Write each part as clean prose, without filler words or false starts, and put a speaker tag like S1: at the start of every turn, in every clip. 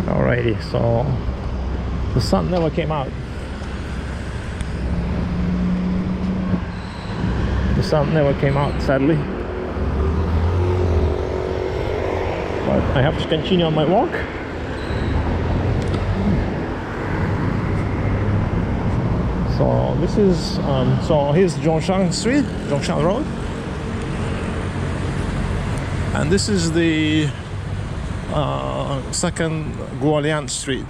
S1: Alrighty, so the sun never came out. The sun never came out, sadly. But I have to continue on my walk. So this is, so here's Zhongshan Street, Zhongshan Road. And this is the second Hualien Street.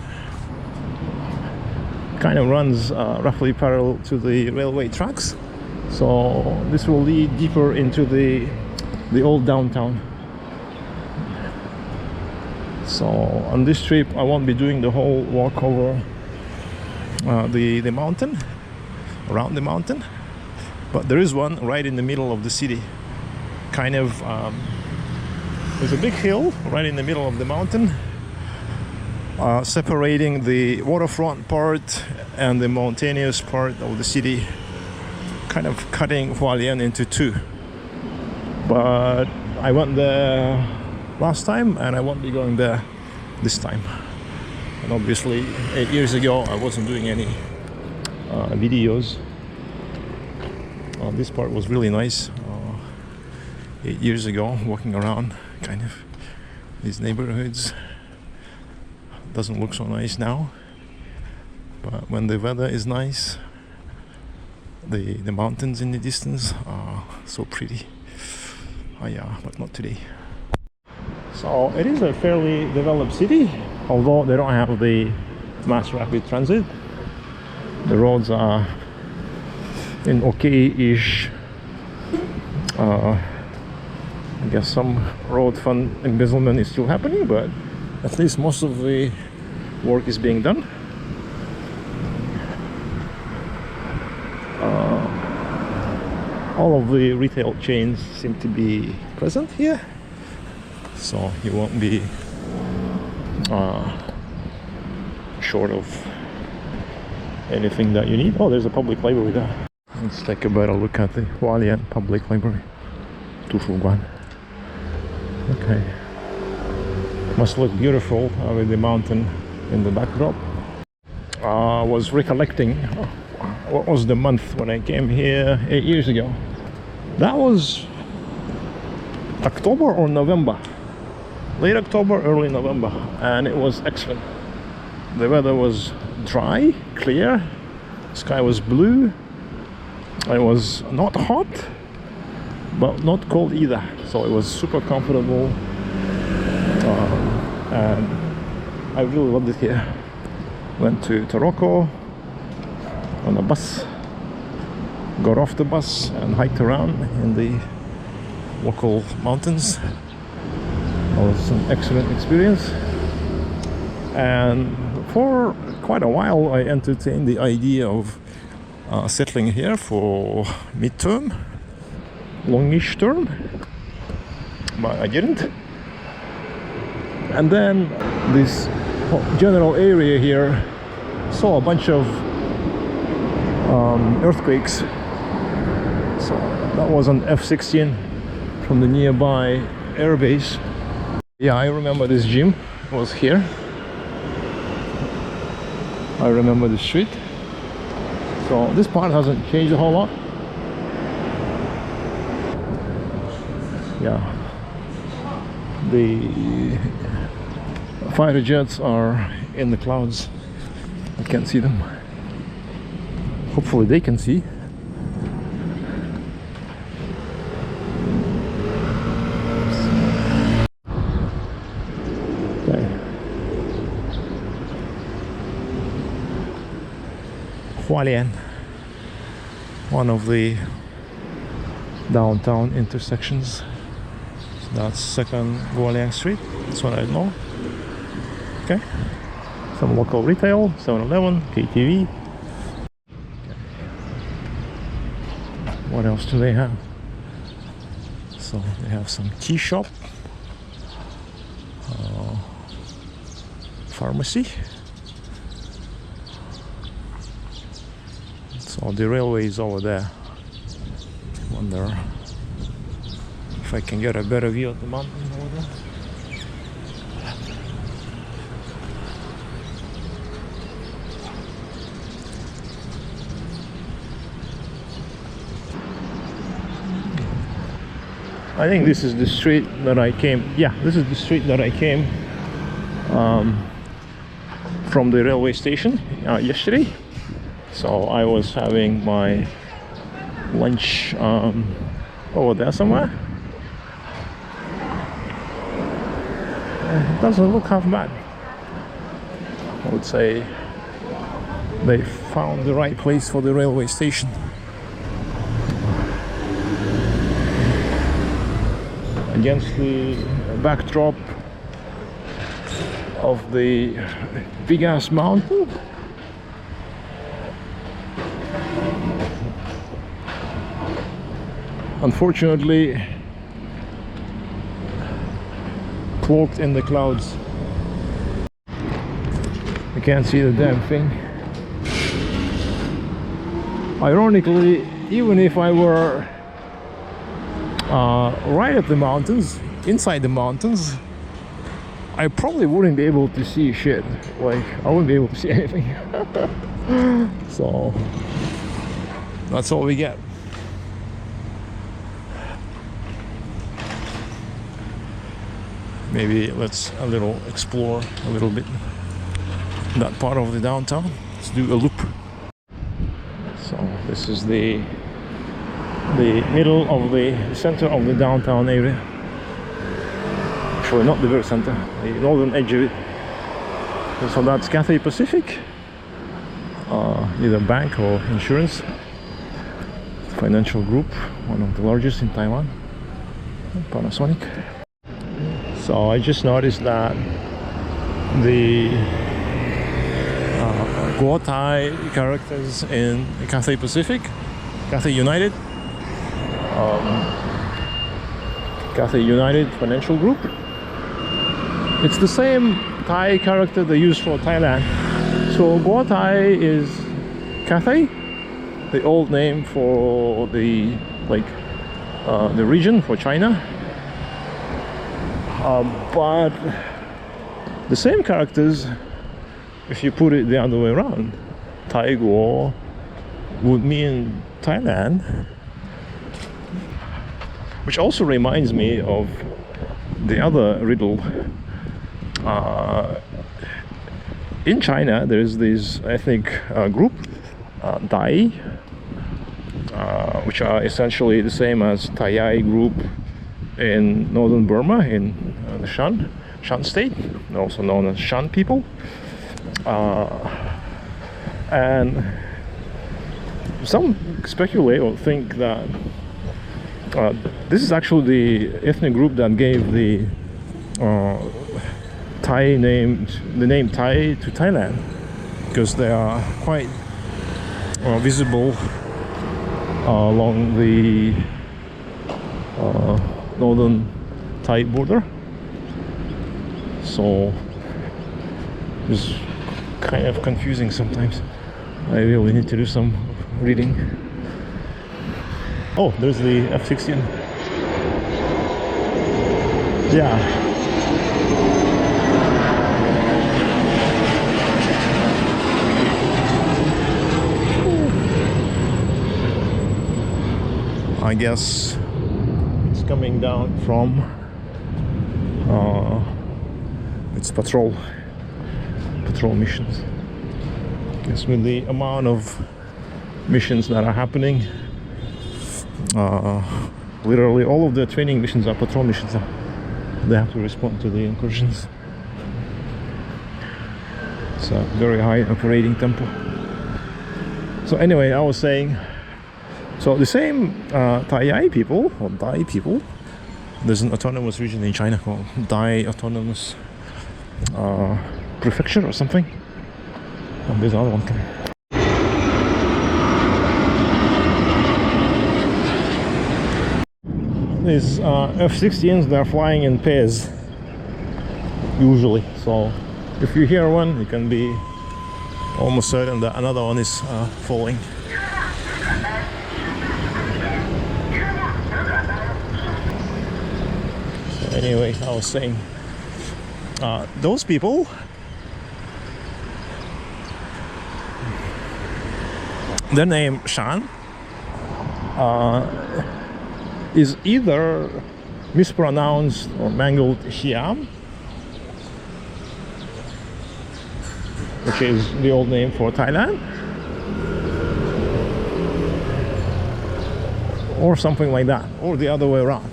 S1: Kind of runs roughly parallel to the railway tracks. So this will lead deeper into the old downtown. So on this trip I won't be doing the whole walk over the mountain, around the mountain, but there is one right in the middle of the city. Kind of there's a big hill right in the middle of the mountain, separating the waterfront part and the mountainous part of the city, kind of cutting Hualien into two. But I went there last time and I won't be going there this time. And obviously 8 years ago I wasn't doing any videos. This part was really nice 8 years ago, walking around kind of these neighborhoods. Doesn't look so nice now, but when the weather is nice, the mountains in the distance are so pretty. Oh yeah, but not today. So it is a fairly developed city, although they don't have the mass rapid transit. The roads are in okay-ish. I guess some road fund embezzlement is still happening, but at least most of the work is being done. All of the retail chains seem to be present here, so you won't be short of anything that you need. Oh, there's a public library there. Let's take a better look at the Hualien Public Library, Tufuguan. Okay, must look beautiful with the mountain in the backdrop. I was recollecting what was the month when I came here 8 years ago. That was October or November, late October, early November, and it was excellent. The weather was dry, clear, sky was blue. It was not hot, but not cold either, so it was super comfortable, and I really loved it here. Went to Taroko on a bus, got off the bus and hiked around in the local mountains. It was an excellent experience, and for quite a while I entertained the idea of settling here for midterm, longish term, but I didn't. And then this general area here saw a bunch of earthquakes. So that was an F-16 from the nearby airbase. Yeah, I remember this gym was here. I remember the street. So this part hasn't changed a whole lot. Yeah, the fighter jets are in the clouds. I can't see them. Hopefully they can see. Okay. Hualien, one of the downtown intersections. So that's second Hualien Street. This one I know. Okay. Some local retail, 7-Eleven, KTV. What else do they have? So they have some tea shop, pharmacy. So the railway is over there. Wonder if I can get a better view of the mountain over there. I think this is the street that I came. Yeah, this is the street that I came from the railway station yesterday. So I was having my lunch over there somewhere. It doesn't look half bad. I would say they found the right place for the railway station. Against the backdrop of the big ass mountain. Unfortunately, cloaked in the clouds. You can't see the damn thing. Ironically, even if I were right at the mountains, inside the mountains, I probably wouldn't be able to see shit. Like, I wouldn't be able to see anything. So that's all we get. Maybe let's explore a little bit that part of the downtown. Let's do a loop. So this is the middle of the center of the downtown area. Actually, not the very center, the northern edge of it. And so that's Cathay Pacific, either bank or insurance financial group, one of the largest in Taiwan. Panasonic. So I just noticed that the Guotai characters in Cathay Pacific, Cathay United, Cathay United Financial Group, it's the same Thai character they use for Thailand. So Guotai is Cathay, the old name for the region for China. But the same characters, if you put it the other way around, Thai Guo would mean Thailand, which also reminds me of the other riddle. In China, there is this ethnic group, Dai, which are essentially the same as Thai group in northern Burma, in the Shan state, also known as Shan people. And some speculate or think that this is actually the ethnic group that gave the Thai name, the name Thai to Thailand, because they are quite visible along the northern Thai border. So it's kind of confusing sometimes. I really need to do some reading. Oh, there's the F-16. Yeah. I guess it's coming down from its patrol missions. I guess with the amount of missions that are happening, literally all of the training missions are patrol missions. They have to respond to the incursions. It's a very high operating tempo. So anyway, I was saying, so the same Thai people, or Dai people, there's an autonomous region in China called Dai Autonomous Prefecture or something. And there's another one coming. These F-16s, they're flying in pairs usually. So if you hear one, you can be almost certain that another one is falling. So anyway, I was saying, those people, their name Shan is either mispronounced or mangled Siam, which is the old name for Thailand, or something like that, or the other way around.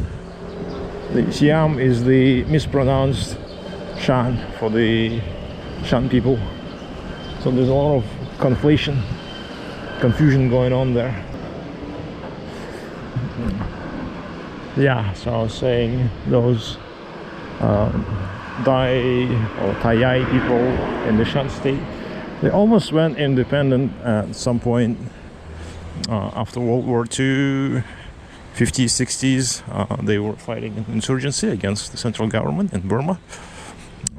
S1: The Siam is the mispronounced Shan for the Shan people. So there's a lot of confusion going on there. Yeah, so I was saying those Dai or Thai people in the Shan state, they almost went independent at some point after World War II, 50s, 60s. They were fighting an insurgency against the central government in Burma.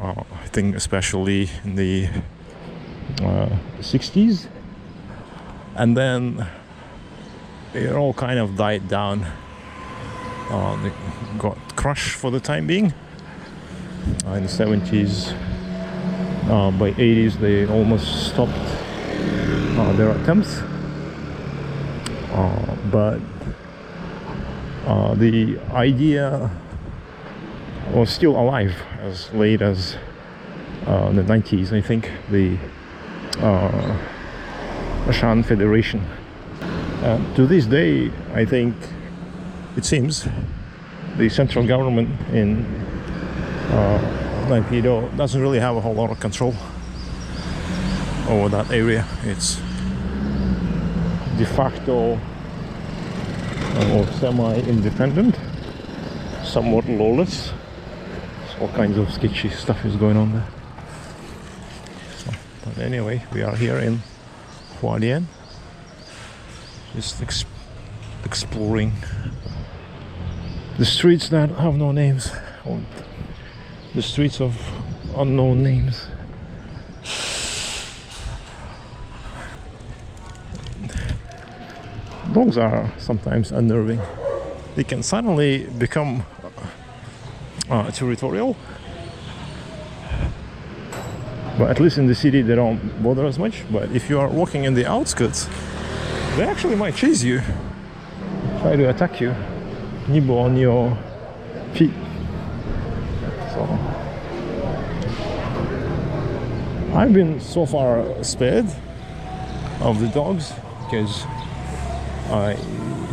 S1: I think especially in the 60s. And then it all kind of died down. They got crushed for the time being. In the 70s, by 80s they almost stopped their attempts. But the idea was still alive as late as the 90s, I think, the Shan Federation. To this day, I think, it seems, the central government in Naypyidaw doesn't really have a whole lot of control over that area. It's de facto or semi-independent, somewhat lawless. So all kinds of sketchy stuff is going on there. So, but anyway, we are here in Hualien, just exploring the streets that have no names, or the streets of unknown names. Dogs are sometimes unnerving. They can suddenly become territorial, but at least in the city they don't bother as much. But if you are walking in the outskirts, they actually might chase you, try to attack you, nibble on your feet. So I've been so far spared of the dogs because I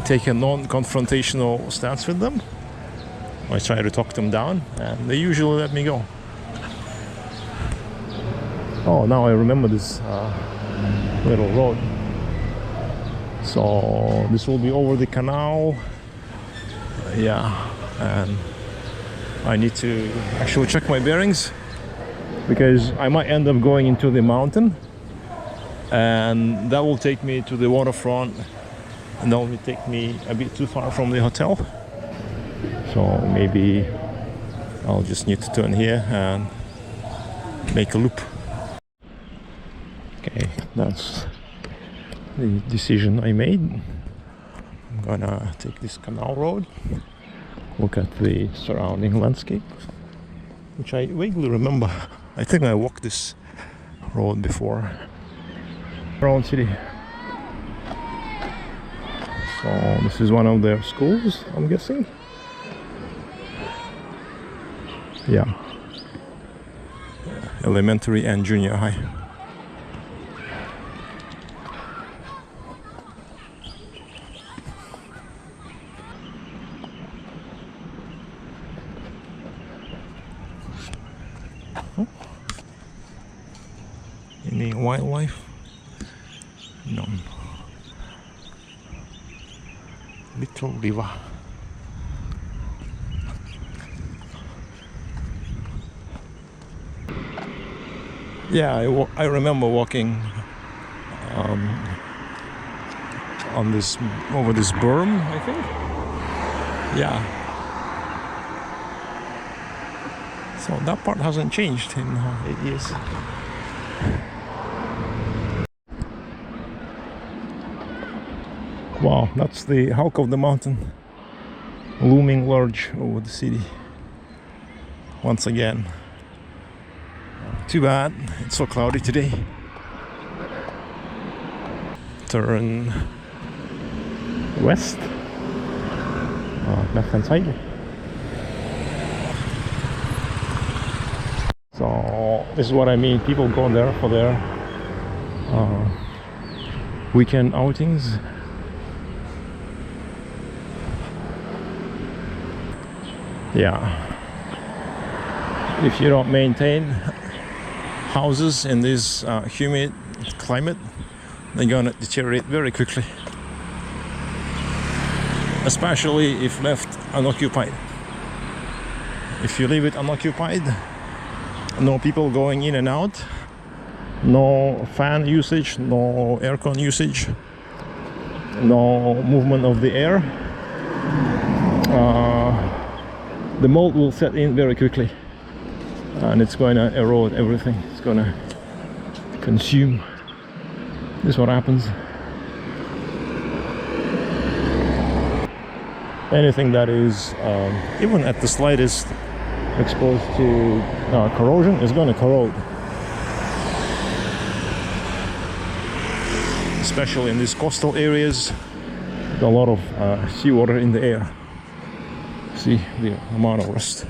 S1: take a non-confrontational stance with them. I try to talk them down and they usually let me go. Oh, now I remember this little road. So this will be over the canal. Yeah, and I need to actually check my bearings because I might end up going into the mountain, and that will take me to the waterfront, and that will take me a bit too far from the hotel. So maybe I'll just need to turn here and make a loop. Okay, that's the decision I made. I'm gonna take this canal road, look at the surrounding landscape, which I vaguely remember. I think I walked this road before. Around city. So this is one of their schools, I'm guessing. Yeah. Elementary and junior high. Any wildlife? None. Little river. Yeah, I remember walking on this, over this berm, I think. Yeah. So that part hasn't changed in 8 years. Wow, that's the hulk of the mountain looming large over the city once again. Too bad it's so cloudy today. Turn west, left hand side. So this is what I mean. People go there for their weekend outings. Yeah, if you don't maintain houses in this humid climate, they're gonna deteriorate very quickly, especially if left unoccupied. If you leave it unoccupied, no people going in and out, no fan usage, no aircon usage, no movement of the air, the mold will set in very quickly, and it's going to erode everything. It's going to consume. This is what happens. Anything that is even at the slightest exposed to corrosion is going to corrode, especially in these coastal areas with a lot of seawater in the air. See the amount of rust.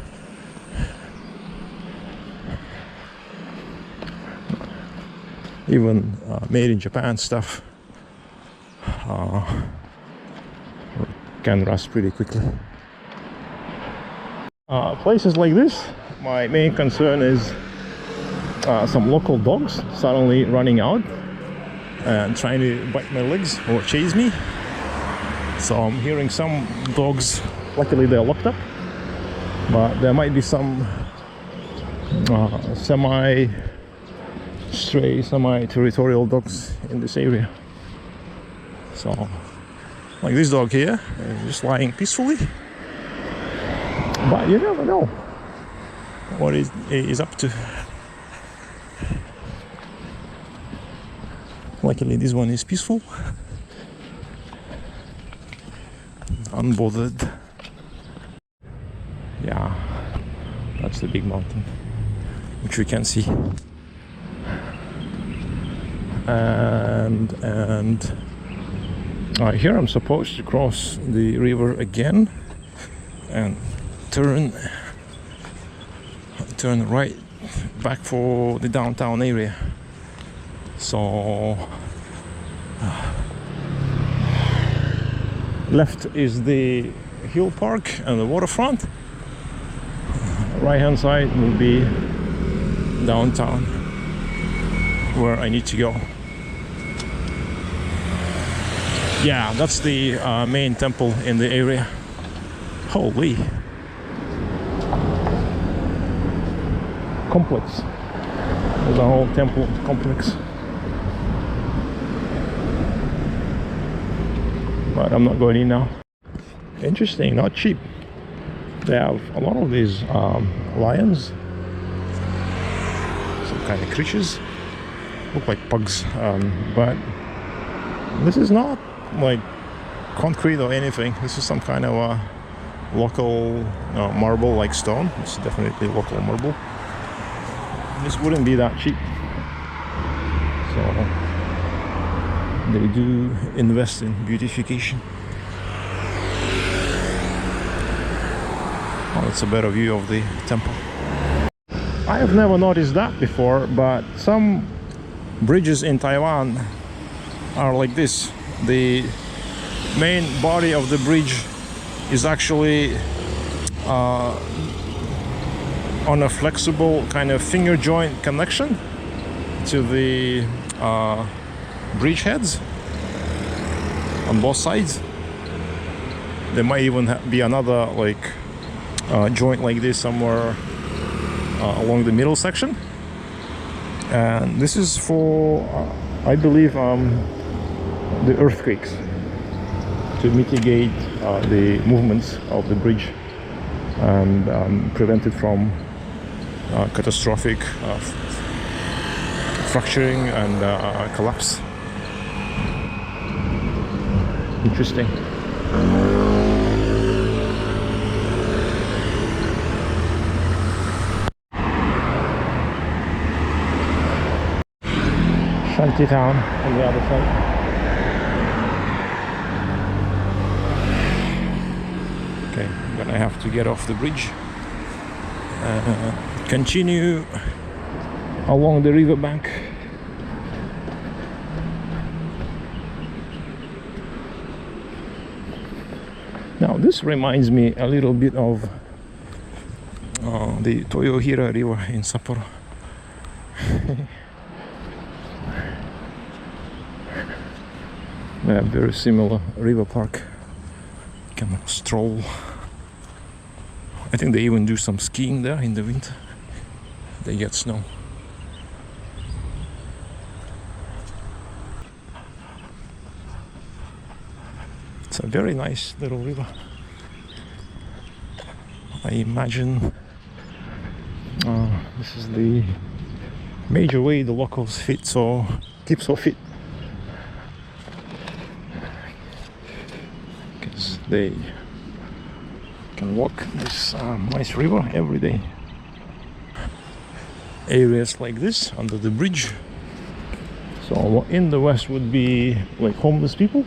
S1: Even made in Japan stuff can rust pretty quickly. Places like this, my main concern is some local dogs suddenly running out and trying to bite my legs or chase me. So I'm hearing some dogs, luckily they're locked up, but there might be some semi-stray, semi-territorial dogs in this area. So, like this dog here, just lying peacefully. But you never know what is up to. Luckily this one is peaceful, unbothered. Yeah, that's the big mountain which we can see. And here I'm supposed to cross the river again and turn right back for the downtown area. So left is the hill park and the waterfront. Right hand side will be downtown where I need to go. Yeah, that's the main temple in the area. Holy complex. There's a whole temple complex. But I'm not going in now. Interesting, not cheap. They have a lot of these lions, some kind of creatures, look like pugs, but this is not like concrete or anything. This is some kind of a local marble like stone. It's definitely local marble. This wouldn't be that cheap, so they do invest in beautification. Oh, it's a better view of the temple. I have never noticed that before, but some bridges in Taiwan are like this. The main body of the bridge is actually on a flexible kind of finger joint connection to the bridge heads on both sides. There might even be another like joint like this somewhere along the middle section, and this is for I believe the earthquakes, to mitigate the movements of the bridge and prevent it from catastrophic fracturing and collapse. Interesting. Shantytown on the other side. Okay, I'm gonna have to get off the bridge. Continue along the riverbank. Now this reminds me a little bit of the Toyohira River in Sapporo. They have very similar river park. You can stroll. I think they even do some skiing there in the winter. They get snow. It's a very nice little river. I imagine this is the major way the locals keep so fit, because they can walk this nice river every day. Areas like this under the bridge. So in the west would be like homeless people.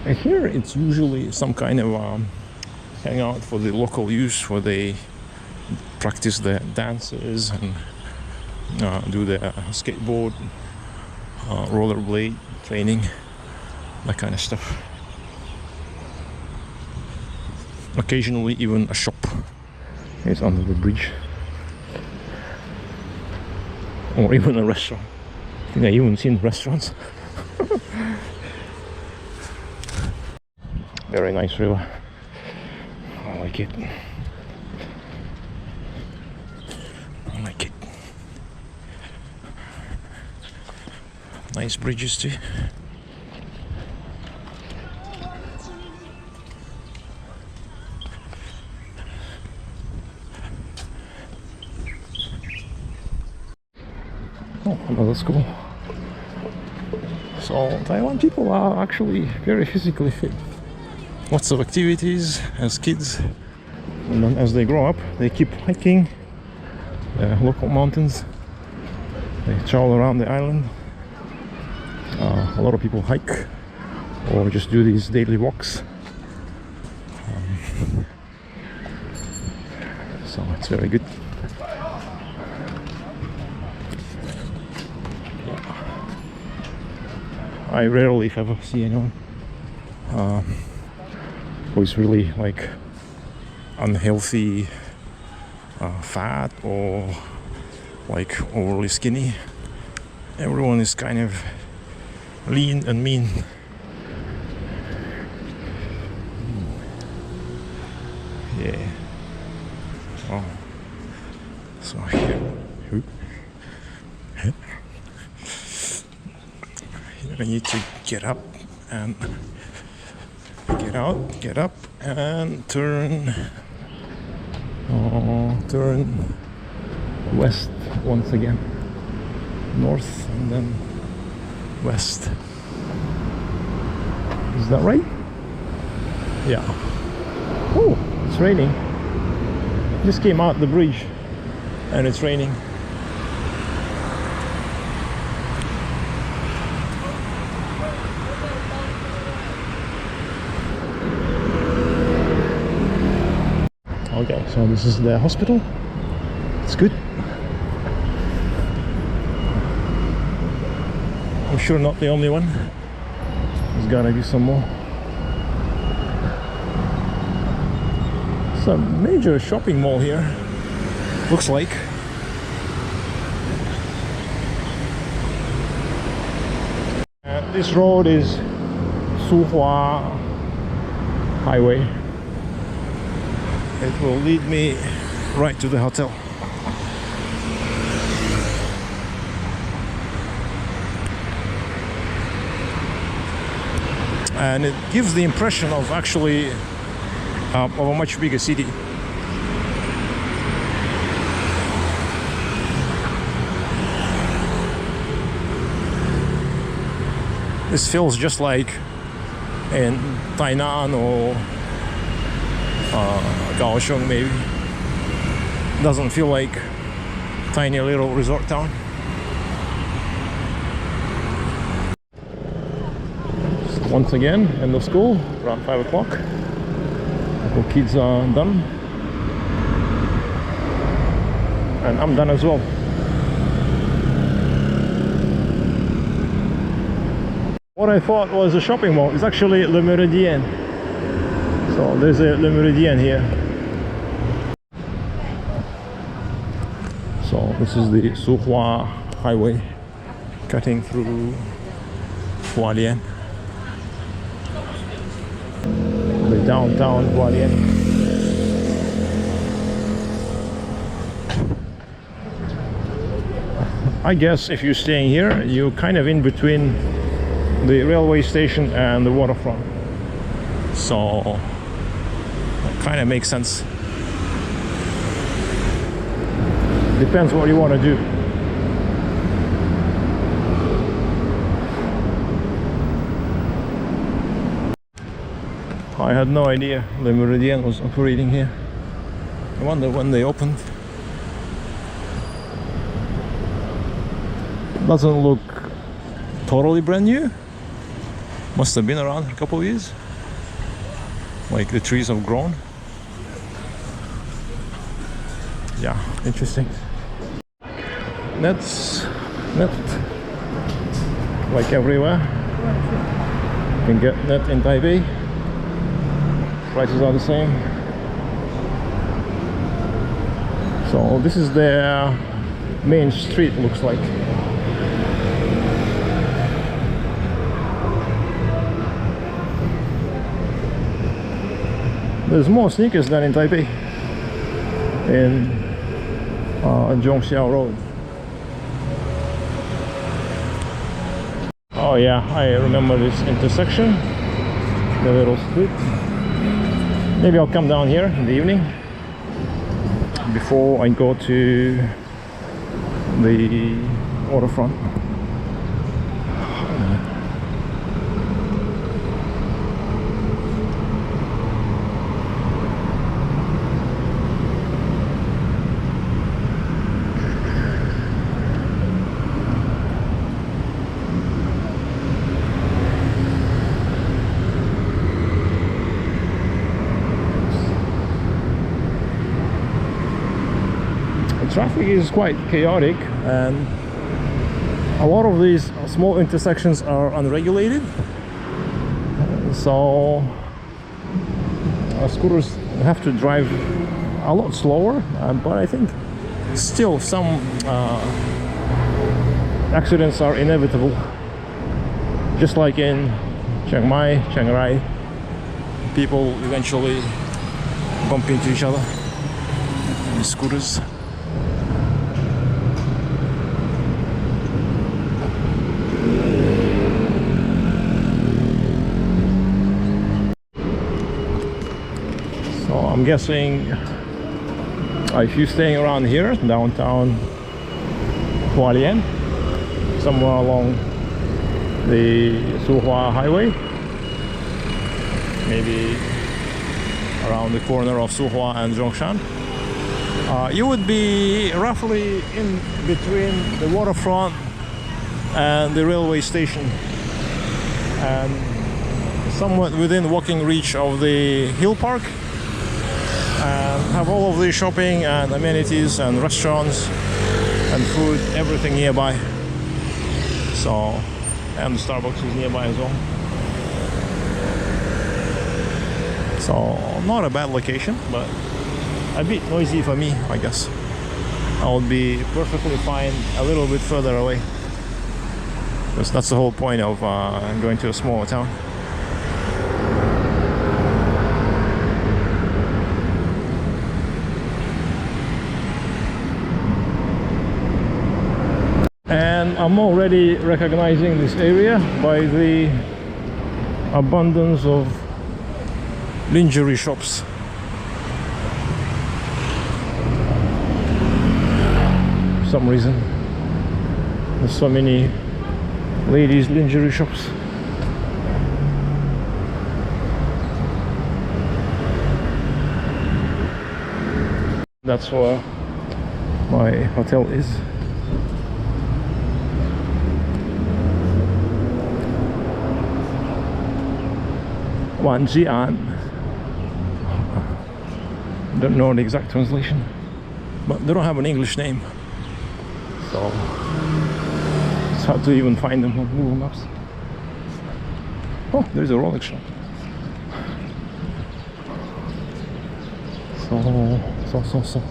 S1: And here it's usually some kind of hangout for the local use, where they practice their dances and do their skateboard, rollerblade training, that kind of stuff. Occasionally even a shop is under the bridge, or even a restaurant. I think I even seen restaurants. Very nice river. I like it. I like it. Nice bridges too. Oh, another school. So Taiwan people are actually very physically fit. Lots of activities as kids, and then as they grow up they keep hiking the local mountains. They travel around the island. A lot of people hike or just do these daily walks. So it's very good. I rarely ever see anyone who is really like unhealthy, fat, or like overly skinny. Everyone is kind of lean and mean. Yeah. Oh. So here I need to get up and get up and turn west once again. North and then west. Is that right? Yeah. Oh, it's raining. Just came out the bridge and it's raining. Okay, so this is the hospital. It's good. I'm sure not the only one. There's gotta be some more. It's a major shopping mall here, looks like. And this road is Suhua Highway. It will lead me right to the hotel. And it gives the impression of actually of a much bigger city. This feels just like in Tainan or Kaohsiung maybe. Doesn't feel like tiny little resort town. Once again, end of school, around 5 o'clock. All kids are done. And I'm done as well. What I thought was a shopping mall is actually Le Méridien. So there's a Le Méridien here. So this is the Suhua highway cutting through Hualien. The downtown Hualien. I guess if you're staying here, you're kind of in between the railway station and the waterfront. So that kind of makes sense. Depends what you want to do. I had no idea Le Méridien was operating here. I wonder when they opened. Doesn't look totally brand new. Must have been around a couple of years. Like the trees have grown. Yeah, interesting. Nets, net, like everywhere. You can get net in Taipei. Prices are the same. So this is their main street, looks like. There's more sneakers than in Taipei, in Zhongxiao Road. Oh yeah, I remember this intersection, the little street. Maybe I'll come down here in the evening before I go to the waterfront. Traffic is quite chaotic, and a lot of these small intersections are unregulated, so scooters have to drive a lot slower, but I think still some accidents are inevitable, just like in Chiang Mai, Chiang Rai. People eventually bump into each other in scooters. I'm guessing if you're staying around here, downtown Hualien, somewhere along the Suhua highway, maybe around the corner of Suhua and Zhongshan, you would be roughly in between the waterfront and the railway station, and somewhat within walking reach of the hill park, and have all of the shopping and amenities and restaurants and food, everything nearby. So, and the Starbucks is nearby as well. So, not a bad location, but a bit noisy for me, I guess. I would be perfectly fine a little bit further away, because that's the whole point of going to a smaller town. And I'm already recognizing this area by the abundance of lingerie shops. For some reason, there's so many ladies' lingerie shops. That's where my hotel is. Wanjian. Don't know the exact translation, but they don't have an English name, so it's hard to even find them on Google Maps. Oh, there's a Rolex shop. So.